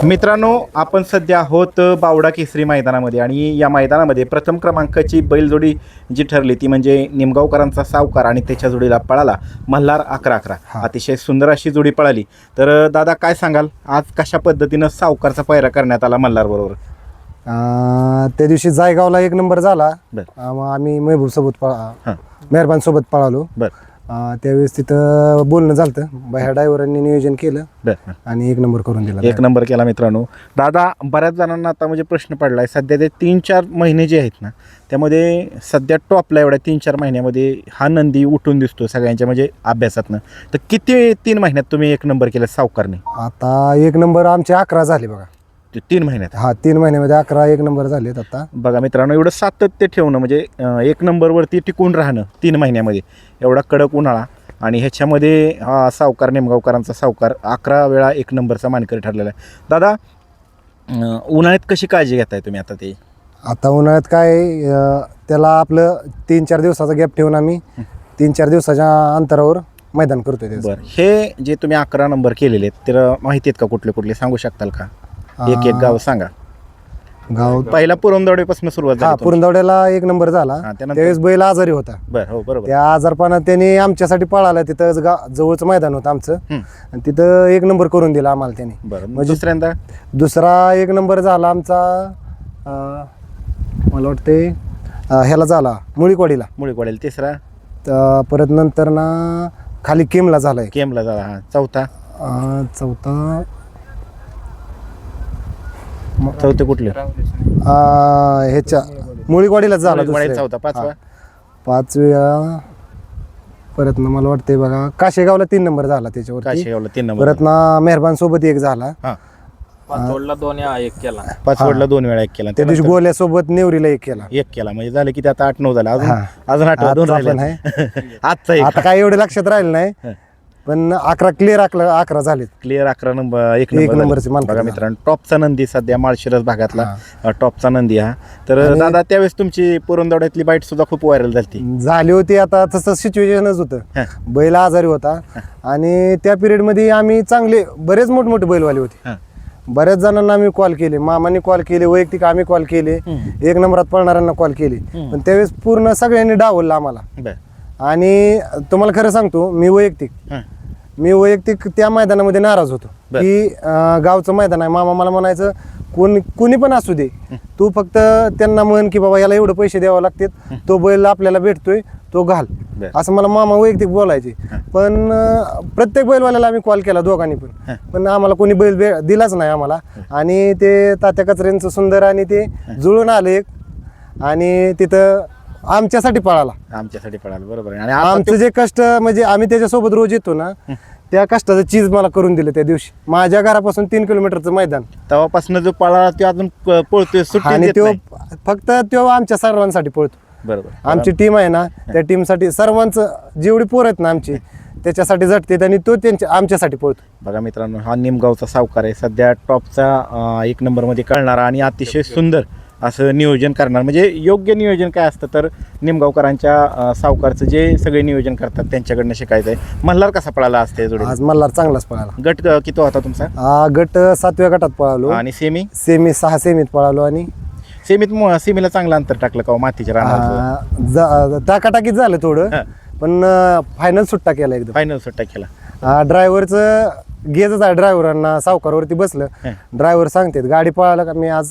मित्रांनो, आपण सध्या आहोत बावडा केसरी मैदानामध्ये आणि या मैदानामध्ये प्रथम क्रमांकाची बैलजोडी जी ठरली ती म्हणजे निमगावकरांचा सावकार आणि त्याच्या जोडीला पळाला मल्हार 11-11. अतिशय सुंदर अशी जोडी पळाली. तर दादा काय सांगाल, आज कशा पद्धतीनं सावकारचा पायरा करण्यात आला मल्हार बरोबर? त्या दिवशी जायगावला 1 नंबर झाला. आम्ही महबूब सोबत मेहरबान सोबत पळालो. त्यावेळेस तिथं बोलणं झालं, ह्या ड्रायव्हरांनी नियोजन केलं आणि 1 नंबर करून दिला. 1 नंबर केला. मित्रांनो, दादा बऱ्याच जणांना आता म्हणजे प्रश्न पडलाय, सध्या ते 3-4 महिने जे आहेत ना त्यामध्ये सध्या टॉपला एवढ्या 3-4 महिन्यामध्ये हा नंदी उठून दिसतो सगळ्यांच्या म्हणजे अभ्यासातनं. तर किती 3 महिन्यात तुम्ही 1 नंबर केला सावकारने? आता 1 नंबर आमचे 11 झाले बघा. 3 महिन्यात? 3 महिन्यामध्ये 11 1 नंबर झालेत. आता बघा मित्रांनो, एवढं सातत्य ठेवणं म्हणजे 1 नंबरवरती टिकून राहणं 3 महिन्यामध्ये, एवढा कडक उन्हाळा आणि ह्याच्यामध्ये हा सावकार निमगावकरांचा सावकार 11 वेळा 1 नंबरचा मानकरी ठरलेला आहे. दादा, उन्हाळ्यात कशी काळजी घेताय तुम्ही आता? ते आता उन्हाळ्यात काय, त्याला आपलं 3-4 दिवसाचा गॅप ठेवून आम्ही 3-4 दिवसाच्या अंतरावर मैदान करतोय. बरं, हे जे तुम्ही 11 नंबर केलेले आहेत तर माहिती आहेत का कुठले कुठले, सांगू शकताल का? एक गाव सांगा. गाव पहिला पुरंदवड्यापासून सुरुवात झाली. पुरंदवड्याला 1 नंबर झाला. त्यावेळेस बैल आजारी होता. बरं, हो बरोबर. त्या आजारपणात त्याने आमच्यासाठी पळाला. तिथं जवळचं मैदान होतं आमचं आणि तिथं 1 नंबर करून दिला आम्हाला त्याने. म्हणजे दुसऱ्यांदा दुसरा 1 नंबर झाला आमचा, मला वाटते ह्याला झाला मुळीकवाडीला. तिसरा परत नंतर ना खाली केमला झालाय. केमला झाला. चौथा कुठले? ह्याच्या मुळीकवाडीला झाला. चौथा. पाचव्या परत ना मला वाटते बघा काशेगावला 3 नंबर झाला. त्याच्यावर काशेगावला 3 नंबर. परत ना मेहरबान सोबत 1 झाला. पाचवडला 2 वेळा 1 केला. त्या दिवशी गोल्यासोबत नेवरीला 1 केला. 1 केला म्हणजे झालं की आता 8-9 झाला. अजून 8 आहे. आता काय एवढे लक्षात राहिलं नाही, पण 11 क्लिअर 11 झाले. क्लिअर 11 नंबर 1 नंबरचे मान. बघा मित्रांनो, टॉपचा नंदी सध्या माळशिरस भागातला टॉपचा नंदी हा. तर दादा, त्यावेळेस तुमची पुरंदवड्यातली बाईट सुद्धा खूप व्हायरल झाली होती. आता तसं सिच्युएशनच होतं, बैल आजारी होता आणि त्या पिरियड मध्ये आम्ही चांगले बरेच मोठमोठे बैलवाले होते. बऱ्याच जणांना आम्ही कॉल केले, मामांनी कॉल केले, वैयक्तिक आम्ही कॉल केले, 1 नंबरात पळणाऱ्यांना कॉल केले. पण त्यावेळेस पूर्ण सगळ्यांनी डावललं आम्हाला. आणि तुम्हाला खरं सांगतो, मी वैयक्तिक त्या मैदानामध्ये नाराज होतो की गावचं मैदान आहे. मामा मला म्हणायचं, कोणी पण असू दे, तू फक्त त्यांना म्हण की बाबा याला एवढे पैसे द्यावे लागतात, तो बैल आपल्याला भेटतोय तो घाल, असं मला मामा वैयक्तिक बोलायचे. पण प्रत्येक बैलवाल्याला आम्ही कॉल केला, दोघांनी पण आम्हाला कोणी बैल दिलाच नाही आम्हाला. आणि ते तात्या कचऱ्यांचं सुंदर आणि ते जुळून आले आणि तिथं आमच्यासाठी पळाला. बरोबर. आणि आमचं जे कष्ट म्हणजे आम्ही त्याच्यासोबत रोज येतो ना, त्या कष्टाचं चीज मला करून दिलं त्या दिवशी. माझ्या घरापासून 3 किलोमीटरचं मैदान, तेव्हापासून जो पळाला तो अजून पळतोय आणि तो फक्त आमच्या सर्वांसाठी पळतो. बरोबर. आमची टीम आहे ना, त्या टीमसाठी सर्वांचं जेवढी पोर आहेत ना आमची त्याच्यासाठी झटतात आणि तो आमच्यासाठी पळतो. बघा मित्रांनो, हा निमगावचा सावकार आहे, सध्या टॉपचा 1 नंबरमध्ये कळणारा आणि अतिशय सुंदर असं नियोजन करणार. म्हणजे योग्य नियोजन काय असतं तर निमगावकरांच्या सावकारचं जे सगळे नियोजन करतात त्यांच्याकडनं शिकायचं आहे. मल्हार कसा पळाला असते जोडी? आज मल्हार चांगलाच पळाला. गट किती होता तुमचा? गट 7व्या गटात पळालो. आणि सेमी 6 सेमीत पळालो. आणि सेमीला चांगलं अंतर टाकलं का मातीच्या रानात? टाकाटाकीत झालं थोडं, पण फायनल सुट्टा केला. एकदम फायनल सुट्टा केला. ड्रायव्हरचं गेजच आहे. ड्रायव्हरांना सावकारवरती बसलं, ड्रायव्हर सांगतात गाडी पळायला का मी आज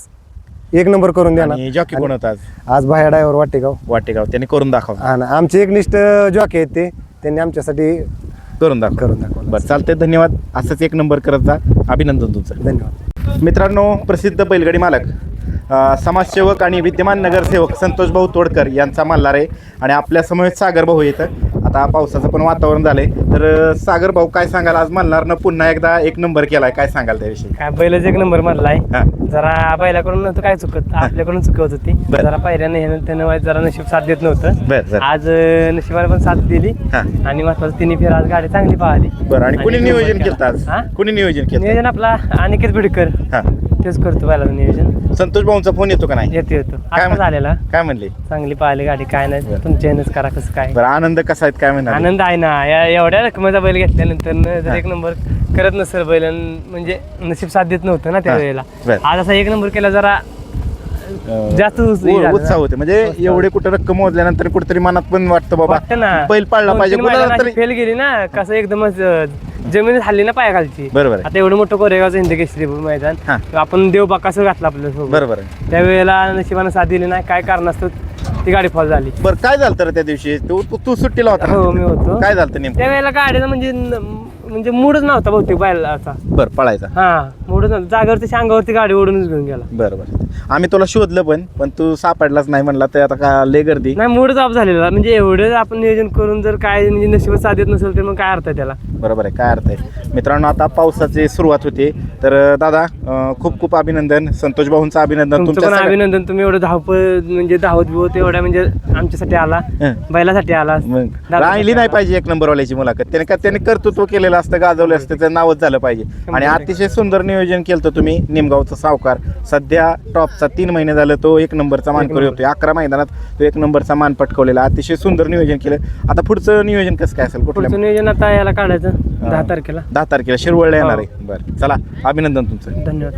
1 नंबर करून देणार. जॉकी कोण होता आज बाहेर ड्रायव्हर वाटेगाव त्यांनी करून दाखवलं. आमचे एकनिष्ठ जॉकी आहेत ते, त्यांनी आमच्यासाठी करून दाखवलं. बरं, चालतंय. धन्यवाद. असंच 1 नंबर करत जा. अभिनंदन तुमचं. धन्यवाद. मित्रांनो, प्रसिद्ध बैलगाडी मालक, समाजसेवक आणि विद्यमान नगरसेवक संतोष भाऊ तोडकर यांचा मल्हार आहे आणि आपल्या समवेत सागर भाऊ येतं. आता पावसाचं पण वातावरण झालंय, तर सागर भाऊ काय सांगाल, आज मल्हारनं पुन्हा एकदा 1 नंबर केलाय, काय सांगाल त्याविषयी? काय बैलच 1 नंबर मारलाय. जरा बैलाकडून नव्हतं काय चुकत, आपल्याकडून चुकत होती. जरा पायऱ्याने त्यानं जरा नशीब साथ देत नव्हतं. आज नशिबाने पण साथ दिली आणि महत्वाचं 3 फेर आज गाडी चांगली पळाली. बरं. आणि कुणी नियोजन केलं आज? कुणी नियोजन केलं? नियोजन आपला अनिकेत बिडकर तेच करतो बैलाचं नियोजन. संतोष भाऊंचा फोन येतो का नाही? येतो. आता झालेला. काय म्हणले? चांगली पाहिली गाडी, काय नाही तुमच्या करा कसं काय. बरं, आनंद कसा आहे काय म्हणा? आनंद आहे ना, एवढ्या रकमेचा बैल घेतल्यानंतर जर 1 नंबर करत नसेल बैल म्हणजे नशीब साथ देत नव्हतं ना त्या हा. वेळेला. बरं. आज असा एक नंबर केला जरा जास्त उत्साह होते म्हणजे एवढे कुठं रक्कम मोजल्यानंतर कुठेतरी मनात पण वाटतं बाबा वाटतं ना बैल पाळला पाहिजे गुलाला तरी. फेल गेली ना कसं एकदमच जमिनीत हल्ली ना पायाखालची. बरोबर आहे. आता एवढं मोठं कोरेगावचं हिंद केसरी मैदान हा. आपण देव बाकासं घातलं आपल्या सोबत. बरोबर आहे. त्यावेळेला नशिबानं साथ दिली नाही काय कारण असतं ती गाडी फॉल झाली. बरं काय झालं तर त्या दिवशी तू सुट्टीला होता ना? हो मी होतो काय झालं नेमकं? त्यावेळेला गाडीला म्हणजे मूडच नव्हता बहुतेक बैलाचा. बरं पळायचा. हा मूडच नव्हता जागेवरती अंगावरती गाडी ओढूनच घेऊन गेला. बरं बरं आम्ही तुला शोधलं पण तू सापडलाच नाही म्हणला तर आता का लय गर्दी. नाही मूडच ऑफ झालेला म्हणजे एवढं आपण नियोजन करून जर काय म्हणजे नशिबात साथ देत नसेल तर मग काय अर्थ आहे त्याला. बरोबर आहे काय अर्थ आहे मित्रांनो. आता पावसाची सुरुवात होते तर दादा खूप खूप अभिनंदन. संतोष भाऊंचं अभिनंदन. तुमचं पण सगळ्या- अभिनंदन. तुम्ही एवढं धावपळ म्हणजे धावत बिवत एवढ्या म्हणजे आमच्यासाठी आला हं. बैलासाठी आला. मग दादा राहिली नाही आला. पाहिजे एक नंबरवाल्याची मुलाखत. त्याने कर्तृत्व केलेलं असतं गाजवलं असतं त्याचं नावच झालं पाहिजे. आणि अतिशय सुंदर नियोजन केलं तुम्ही. निमगावचा सावकार सध्या टॉपचा 3 महिने झालं तो एक नंबरचा मानकरी होतोय. 11 मैदानात तो एक नंबरचा मान पटकवलेला. अतिशय सुंदर नियोजन केलं. आता पुढचं नियोजन कसं काय असेल कुठलं? पुढचं नियोजन आता याला काढायचं 10 तारखेला. 10 तारखेला शिरवळला येणार आहे. बरं चला अभिनंदन तुमचं. धन्यवाद.